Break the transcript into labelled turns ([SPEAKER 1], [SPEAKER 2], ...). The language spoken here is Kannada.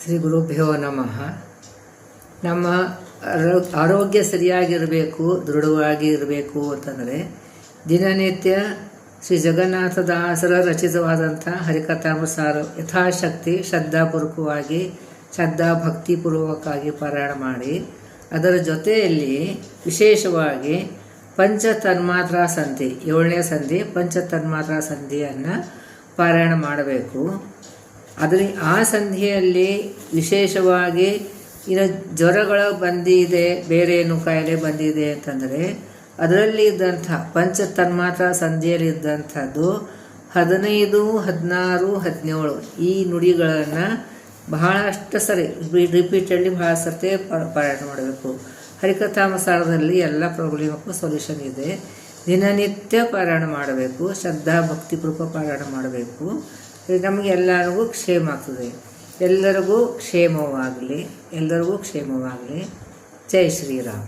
[SPEAKER 1] ಶ್ರೀ ಗುರುಭ್ಯೋ ನಮಃ. ನಮ್ಮ ಆರೋಗ್ಯ ಸರಿಯಾಗಿರಬೇಕು, ದೃಢವಾಗಿ ಇರಬೇಕು ಅಂತಂದರೆ ದಿನನಿತ್ಯ ಶ್ರೀ ಜಗನ್ನಾಥದಾಸರ ರಚಿತವಾದಂಥ ಹರಿಕಥಾನುಸಾರ ಯಥಾಶಕ್ತಿ ಶ್ರದ್ಧಾಪೂರ್ವಕವಾಗಿ ಭಕ್ತಿಪೂರ್ವಕವಾಗಿ ಪಾರಾಯಣ ಮಾಡಿ, ಅದರ ಜೊತೆಯಲ್ಲಿ ವಿಶೇಷವಾಗಿ ಪಂಚತನ್ಮಾತ್ರ ಸಂಧಿ 7ನೇ ಸಂಧಿ ಪಂಚತನ್ಮಾತ್ರ ಸಂಧಿಯನ್ನು ಪಾರಾಯಣ ಮಾಡಬೇಕು. ಆ ಸಂಧಿಯಲ್ಲಿ ವಿಶೇಷವಾಗಿ ಇನ್ನು ಜ್ವರಗಳು ಬಂದಿದೆ, ಬೇರೆ ಏನು ಕಾಯಿಲೆ ಬಂದಿದೆ ಅಂತಂದರೆ ಅದರಲ್ಲಿ ಇದ್ದಂಥ ಪಂಚತನ್ಮಾತ್ರ ಸಂಧಿಯಲ್ಲಿ ಇದ್ದಂಥದ್ದು 15, 16, 17 ಈ ನುಡಿಗಳನ್ನು ಬಹಳಷ್ಟು ಸರಿ ರಿಪೀಟೆಡ್ಲಿ ಬಹಳ ಸರ್ತಿ ಪಾರಾಯಣ ಮಾಡಬೇಕು. ಹರಿಕಥಾನುಸಾರದಲ್ಲಿ ಎಲ್ಲ ಪ್ರಾಬ್ಲಮಕ್ಕೂ ಸೊಲ್ಯೂಷನ್ ಇದೆ. ದಿನನಿತ್ಯ ಪಾರಾಯಣ ಮಾಡಬೇಕು, ಭಕ್ತಿಪೂರ್ವಕ ಪಾರಾಯಣ ಮಾಡಬೇಕು. ನಮಗೆಲ್ಲರಿಗೂ ಕ್ಷೇಮ ಆಗ್ತದೆ. ಎಲ್ಲರಿಗೂ ಕ್ಷೇಮವಾಗಲಿ. ಜೈ ಶ್ರೀರಾಮ್.